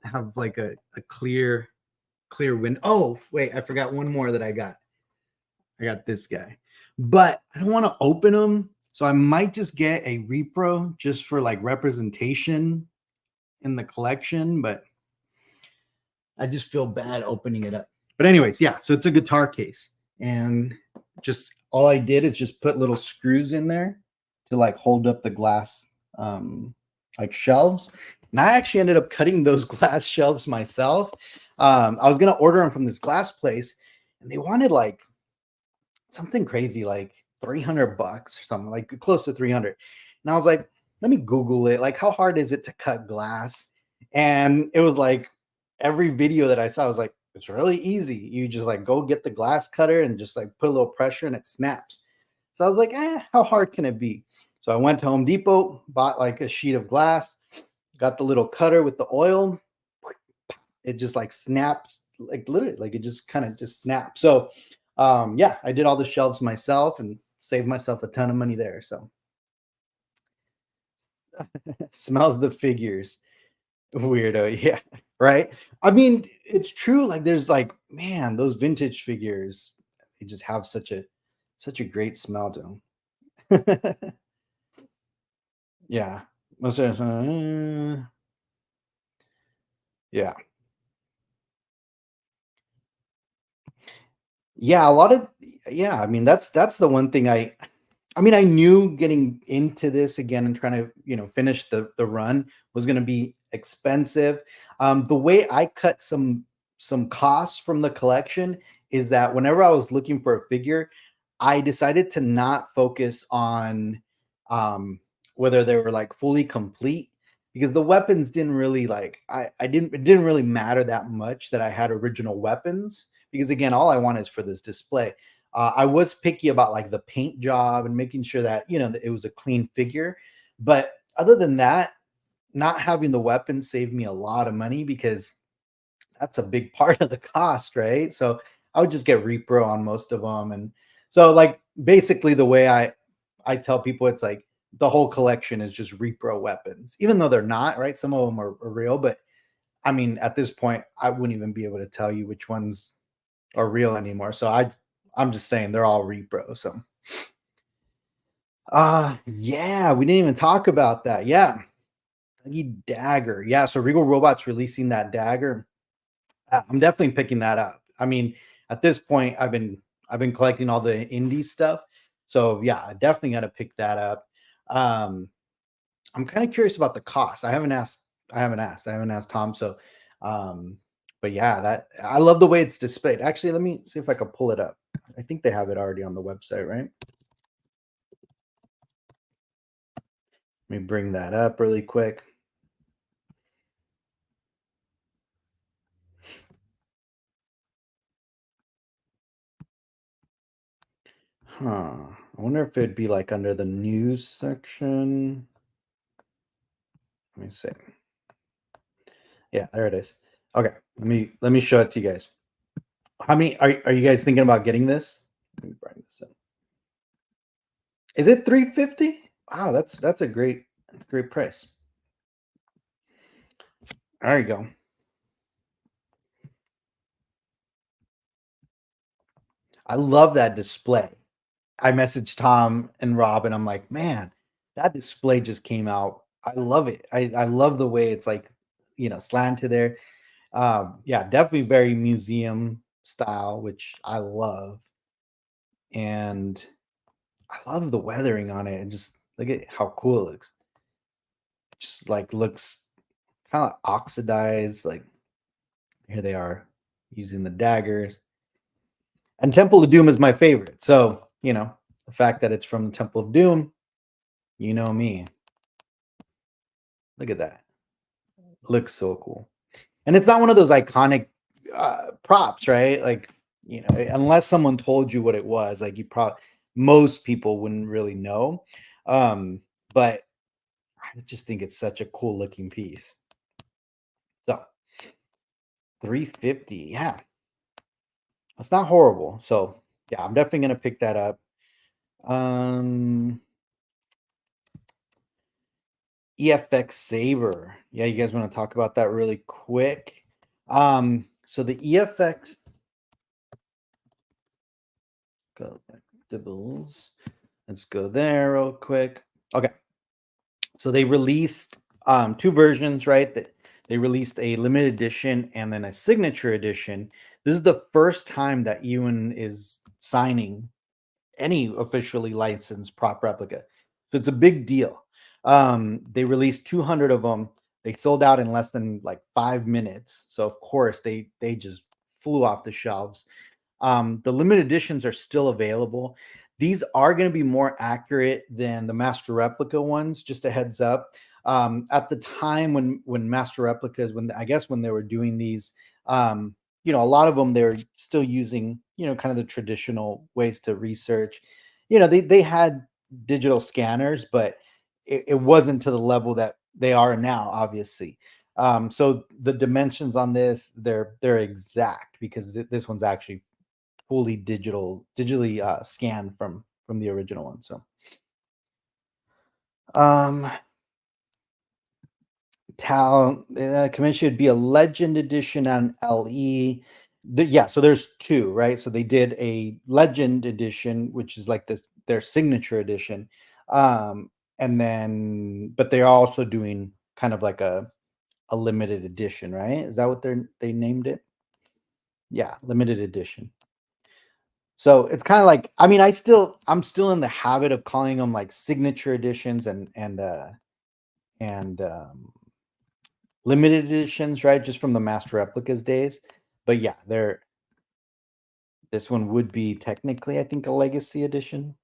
have like a clear window. Oh, wait, I forgot one more that I got. I got this guy, but I don't want to open them. So I might just get a repro just for like representation in the collection, but I just feel bad opening it up. But anyways, yeah, so it's a guitar case, and just all I did is just put little screws in there to like hold up the glass like shelves. And I actually ended up cutting those glass shelves myself. I was gonna order them from this glass place, and they wanted like something crazy, like $300 or something, like close to 300. And I was like, let me Google it. Like, how hard is it to cut glass? And it was like every video that I saw was like, it's really easy. You just like go get the glass cutter and just like put a little pressure and it snaps. So I was like, how hard can it be? So I went to Home Depot, bought like a sheet of glass, got the little cutter with the oil. It just like snaps, like literally, like it just kind of just snaps. So yeah, I did all the shelves myself and saved myself a ton of money there. So smells the figures. Weirdo, yeah, right. I mean, it's true. Like, there's like, man, those vintage figures, they just have such a great smell to them. Yeah, yeah, yeah. A lot of yeah. I mean, that's the one thing I mean, I knew getting into this again and trying to, finish the run was going to be expensive. The way I cut some costs from the collection is that whenever I was looking for a figure, I decided to not focus on um, whether they were like fully complete, because the weapons didn't really like I didn't it didn't really matter that much that I had original weapons, because again, all I want is for this display. I was picky about like the paint job and making sure that that it was a clean figure, but other than that, not having the weapons saved me a lot of money, because that's a big part of the cost, right? So I would just get repro on most of them. And so like basically the way I tell people, it's like the whole collection is just repro weapons, even though they're not, right? Some of them are real, but I mean, at this point, I wouldn't even be able to tell you which ones are real anymore. So I'm just saying they're all repro. So yeah, we didn't even talk about that. Yeah. Dougie Dagger. Yeah, so Regal Robot's releasing that dagger. I'm definitely picking that up. I mean, at this point, I've been collecting all the indie stuff, so yeah, I definitely got to pick that up. Um, I'm kind of curious about the cost. I haven't asked Tom. So, um, but yeah, that I love the way it's displayed. Actually, let me see if I can pull it up. I think they have it already on the website, right? Let me bring that up really quick. Huh. I wonder if it'd be like under the news section. Let me see. Yeah, there it is. Okay, let me show it to you guys. How many are you guys thinking about getting this? Let me bring this in. Is it 350? Wow, that's a great price. There you go. I love that display. I messaged Tom and Rob and I'm like, man, that display just came out. I love it. I love the way it's like, slanted there. Yeah, definitely very museum style, which I love. And I love the weathering on it. And just look at how cool it looks. Just like looks kind of oxidized. Like here they are using the daggers. And Temple of Doom is my favorite. So, the fact that it's from Temple of Doom, you know me. Look at that. Looks so cool. And it's not one of those iconic props, right? Like, unless someone told you what it was, like most people wouldn't really know. But I just think it's such a cool looking piece. So 350, yeah, that's not horrible. So yeah, I'm definitely gonna pick that up. Um, EFX Saber. Yeah, you guys want to talk about that really quick? So the EFX collectibles. Let's go there real quick. Okay. So they released two versions, right? That they released a limited edition and then a signature edition. This is the first time that Ewan is signing any officially licensed prop replica. So it's a big deal. They released 200 of them. They sold out in less than like 5 minutes. So of course they just flew off the shelves. The limited editions are still available. These are going to be more accurate than the master replica ones. Just a heads up. At the time when master replicas, when I guess when they were doing these, a lot of them they were still using kind of the traditional ways to research. They had digital scanners, but it wasn't to the level that they are now, obviously. So the dimensions on this, they're exact, because this one's actually fully digitally scanned from the original one. So um Tal convention would be a legend edition on LE. Yeah, so there's two, right? So they did a legend edition, which is like their signature edition. And then but they're also doing kind of like a limited edition, right? Is that what they named it? Yeah, limited edition. So it's kind of like, I mean, I'm still in the habit of calling them like signature editions and limited editions, right? Just from the master replicas days. But yeah, this one would be technically, I think, a legacy edition.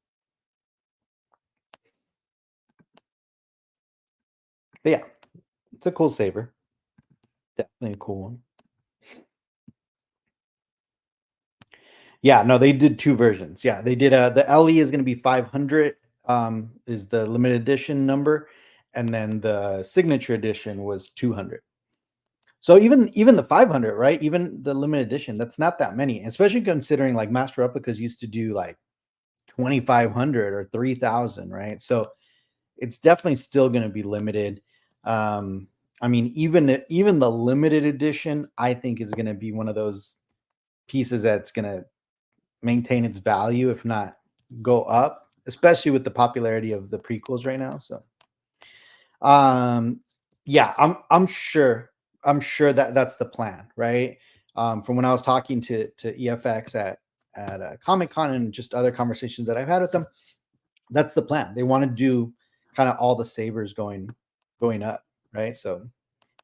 But yeah, it's a cool saber. Definitely a cool one. Yeah, no, they did two versions. Yeah, they did the LE is going to be 500 is the limited edition number, and then the signature edition was 200. So even the 500, right? Even the limited edition, that's not that many, especially considering like Master Replicas used to do like 2,500 or 3,000, right? So it's definitely still going to be limited. Um, I mean, even the limited edition, I think is going to be one of those pieces that's going to maintain its value, if not go up, especially with the popularity of the prequels right now. So, um, yeah, I'm sure that that's the plan, right? From when I was talking to EFX at Comic Con and just other conversations that I've had with them, that's the plan. They want to do kind of all the sabers going up, right? So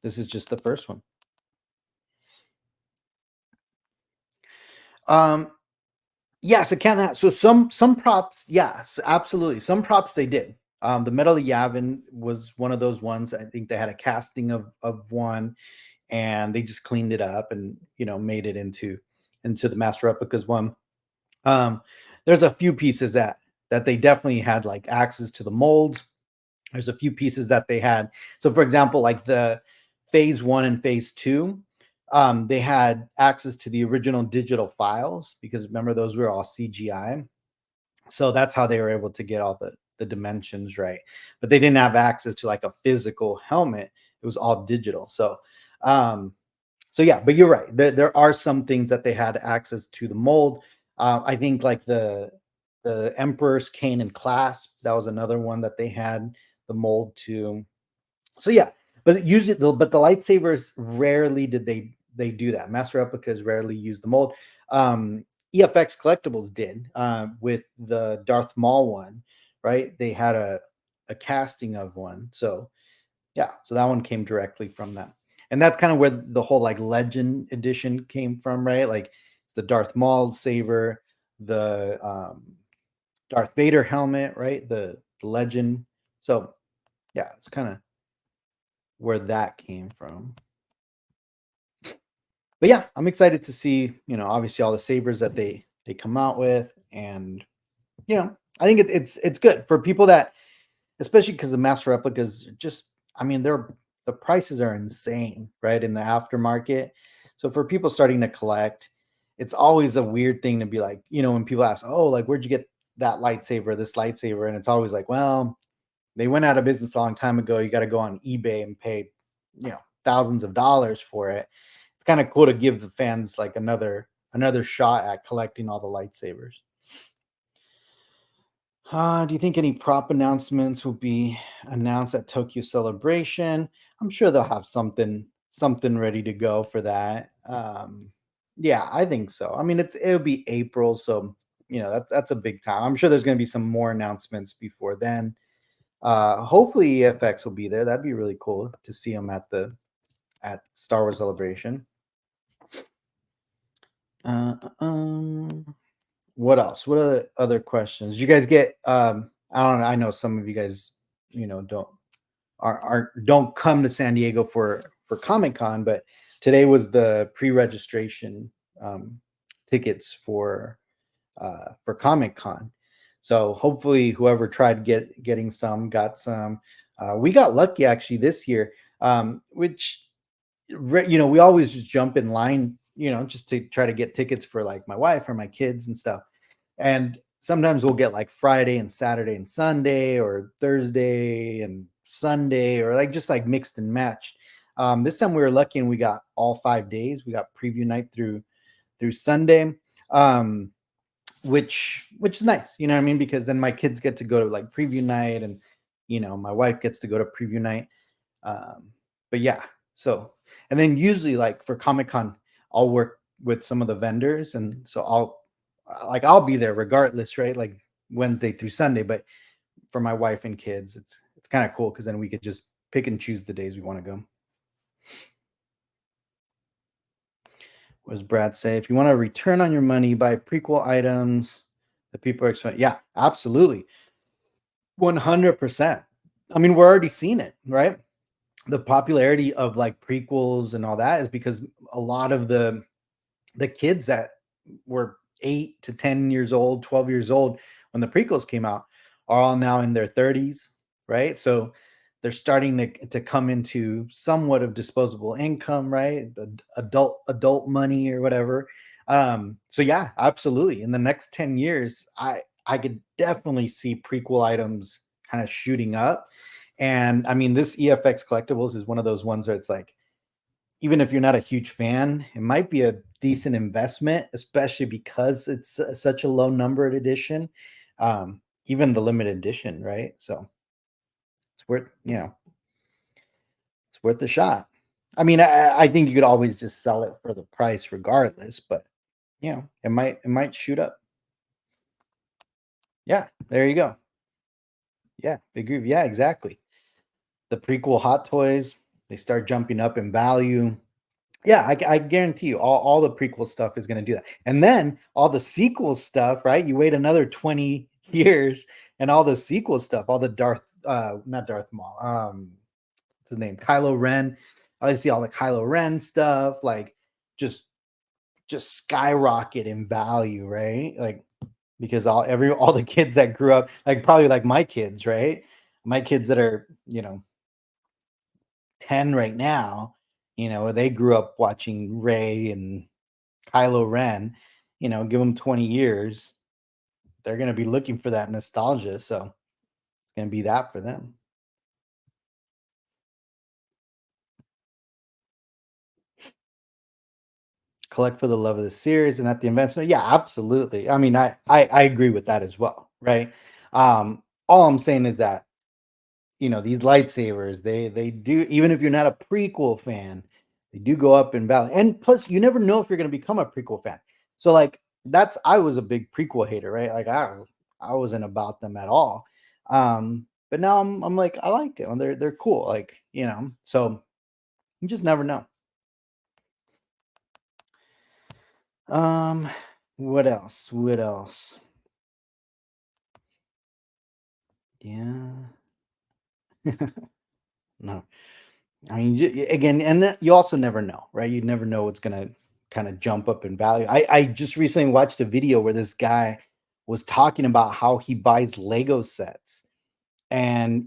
this is just the first one. Um, Yes, it can have. So some props, yes, absolutely. Some props they did. The Metal Yavin was one of those ones. I think they had a casting of one, and they just cleaned it up and made it into the master replicas one. Um, there's a few pieces that they definitely had like access to the molds. There's a few pieces that they had. So, for example, like the phase one and phase two, they had access to the original digital files because remember those were all CGI. So that's how they were able to get all the dimensions right. But they didn't have access to like a physical helmet. It was all digital. Um, so yeah, but you're right. There are some things that they had access to the mold. I think like the Emperor's Cane and Clasp, that was another one that they had the mold to. So yeah, but usually but the lightsabers rarely did they do that. Master replicas rarely use the mold. EFX Collectibles did with the Darth Maul one, right? They had a casting of one. So yeah, so that one came directly from that. And that's kind of where the whole like legend edition came from, right? Like the Darth Maul saber, the Darth Vader helmet, right? The legend. So yeah, it's kind of where that came from. But yeah, I'm excited to see, obviously all the sabers that they come out with, and I think it's good for people that, especially because the master replicas just, I mean, the prices are insane, right, in the aftermarket. So for people starting to collect, it's always a weird thing to be like, when people ask, oh, like where'd you get that lightsaber, this lightsaber, and it's always like, well, they went out of business a long time ago. You got to go on eBay and pay, thousands of dollars for it. It's kind of cool to give the fans like another shot at collecting all the lightsabers. Do you think any prop announcements will be announced at Tokyo Celebration? I'm sure they'll have something ready to go for that. Yeah, I think so. I mean, it'll be April, so that's a big time. I'm sure there's going to be some more announcements before then. Hopefully EFX will be there. That'd be really cool to see them at Star Wars Celebration. Uh, um, what else? What other questions? Did you guys get? I don't know. I know some of you guys, don't don't come to San Diego for Comic Con, but today was the pre-registration tickets for Comic Con. So hopefully, whoever tried getting some got some. We got lucky actually this year, which we always just jump in line, just to try to get tickets for like my wife or my kids and stuff. And sometimes we'll get like Friday and Saturday and Sunday, or Thursday and Sunday, or like just like mixed and matched. This time we were lucky and we got all 5 days. We got preview night through Sunday. Which is nice, you know what I mean? Because then my kids get to go to like preview night, and my wife gets to go to preview night. But yeah, so and then usually like for Comic Con, I'll work with some of the vendors, and so I'll be there regardless, right? Like Wednesday through Sunday. But for my wife and kids, it's kind of cool because then we could just pick and choose the days we want to go. What does Brad say? If you want a return on your money, buy prequel items that people are expecting. Yeah, absolutely. 100%. I mean, we're already seeing it, right? The popularity of like prequels and all that is because a lot of the kids that were 8 to 10 years old, 12 years old when the prequels came out are all now in their 30s, right? So they're starting to come into somewhat of disposable income, right? Adult money or whatever. So yeah, absolutely. In the next 10 years, I could definitely see prequel items kind of shooting up. And I mean, this EFX collectibles is one of those ones where it's like, even if you're not a huge fan, it might be a decent investment, especially because it's such a low numbered edition. Even the limited edition, right? So it's worth, it's worth the shot. I mean, I think you could always just sell it for the price regardless, but it might shoot up. Yeah, there you go. Yeah, big groove. Yeah, exactly. The prequel Hot Toys, they start jumping up in value. Yeah, I guarantee you, all the prequel stuff is going to do that. And then all the sequel stuff, right? You wait another 20 years, and all the sequel stuff, all the not Darth Maul, what's his name? Kylo Ren. I see all the Kylo Ren stuff, like just just skyrocket in value, right? Like because all the kids that grew up, like probably like my kids, right? My kids that are, 10 right now, they grew up watching Ray and Kylo Ren, give them 20 years, they're going to be looking for that nostalgia. So it's going to be that for them. Collect for the love of the series and at the event. So yeah, absolutely. I mean, I agree with that as well, right? All I'm saying is that these lightsabers, they do, even if you're not a prequel fan, they do go up in value. And plus, you never know if you're going to become a prequel fan. So like I was a big prequel hater, right? Like I wasn't about them at all. But now I'm like I like them. They're cool. Like so you just never know. Um, what else? What else? Yeah. No. I mean, again, and then you also never know, right? You never know what's gonna kind of jump up in value. I just recently watched a video where this guy was talking about how he buys Lego sets, and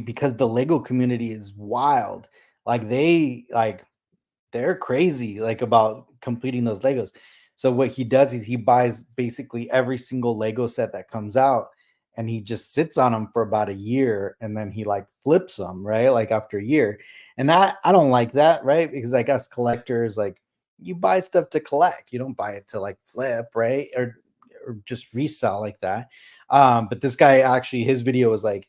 because the Lego community is wild, like they're crazy like about completing those Legos. So what he does is he buys basically every single Lego set that comes out and he just sits on them for about a year and then he like flips them, right? Like after a year. And that I don't like that, right? Because I guess collectors like you buy stuff to collect. You don't buy it to like flip, right? Or just resell like that. But this guy actually his video was like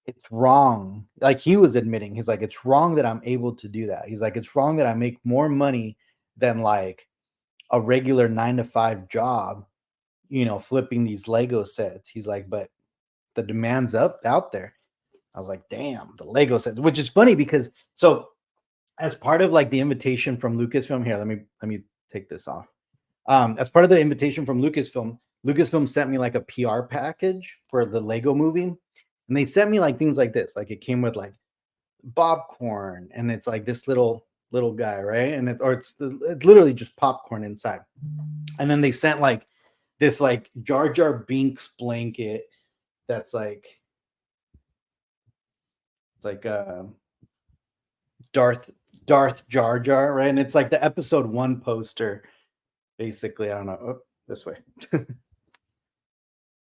it's wrong. Like he was admitting, he's like, it's wrong that I'm able to do that. He's like, it's wrong that I make more money than like a regular 9 to 5 job, flipping these Lego sets. He's like, but the demand's up out there. I was like, damn, the Lego sets, which is funny because so as part of like the invitation from Lucasfilm, here, let me take this off. As part of the invitation from Lucasfilm sent me like a PR package for the Lego movie. And they sent me like things like this. Like it came with like popcorn and it's like this little guy, right? And it's literally just popcorn inside. And then they sent like this like Jar Jar Binks blanket that's like it's like Darth Darth Jar Jar, right? And it's like the episode 1 poster basically. I don't know. Oh, this way.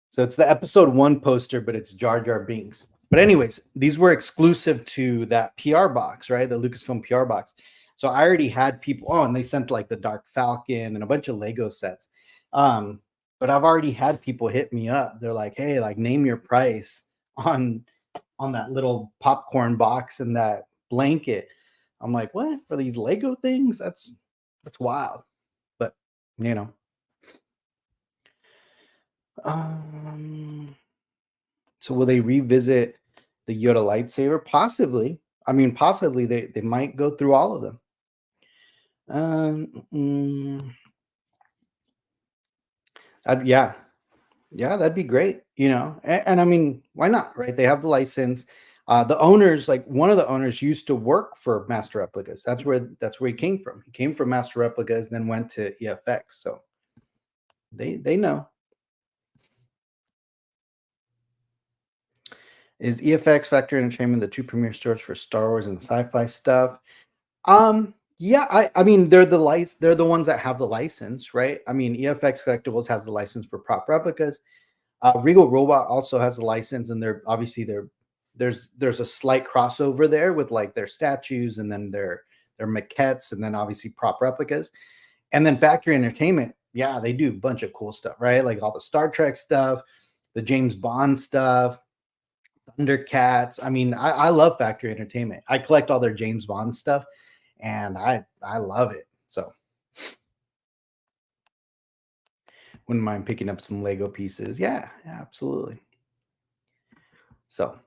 So it's the episode 1 poster, but it's Jar Jar Binks. But anyways, these were exclusive to that PR box, right? The Lucasfilm PR box. So I already had people. Oh, and they sent like the Dark Falcon and a bunch of Lego sets. Um, but I've already had people hit me up. They're like, "Hey, like name your price on that little popcorn box and that blanket." I'm like, "What for these Lego things? That's wild." But you know, um, so will they revisit the Yoda lightsaber? Possibly. I mean, possibly they might go through all of them. Mm, yeah, yeah, that'd be great. And I mean, why not, right? They have the license. The owners, like one of the owners, used to work for Master Replicas. That's where he came from. He came from Master Replicas, then went to EFX. So they know. Is EFX Factory Entertainment the two premier stores for Star Wars and sci-fi stuff? Yeah, I mean they're the ones that have the license, right? I mean, EFX Collectibles has the license for prop replicas. Regal Robot also has a license, and they're obviously there's a slight crossover there with like their statues and then their maquettes and then obviously prop replicas. And then Factory Entertainment, yeah, they do a bunch of cool stuff, right? Like all the Star Trek stuff, the James Bond stuff, Thundercats. I mean, I love Factory Entertainment. I collect all their James Bond stuff, and I love it. So wouldn't mind picking up some Lego pieces. Yeah, absolutely. So,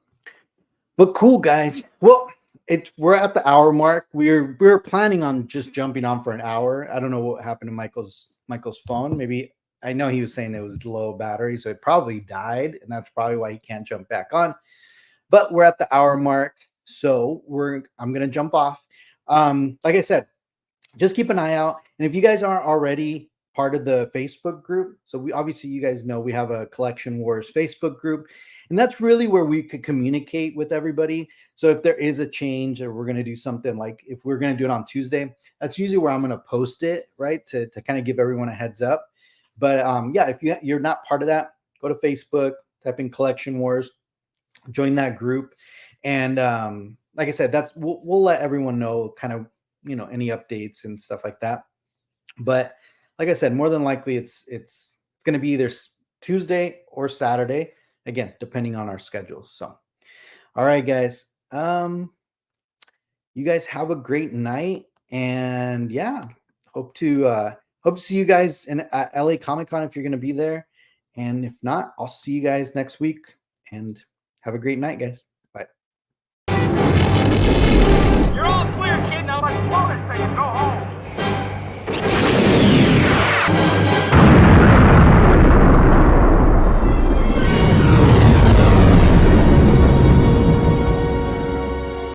but cool, guys. Well, we're at the hour mark. We're planning on just jumping on for an hour. I don't know what happened to Michael's phone. Maybe I know he was saying it was low battery, so it probably died, and that's probably why he can't jump back on. But we're at the hour mark, so I'm gonna jump off. Like I said, just keep an eye out. And if you guys aren't already part of the Facebook group, so we obviously you guys know we have a Collection Wars Facebook group, and that's really where we could communicate with everybody. So if there is a change or we're going to do something, like if we're going to do it on Tuesday, that's usually where I'm going to post it, right? To kind of give everyone a heads up. But yeah, if you're not part of that, go to Facebook, type in Collection Wars, join that group. And like I said, we'll let everyone know kind of any updates and stuff like that. But like I said, more than likely it's going to be either Tuesday or Saturday, again depending on our schedules. So all right, guys, you guys have a great night, and yeah, hope to see you guys in LA Comic Con if you're going to be there, and if not, I'll see you guys next week, and have a great night, guys.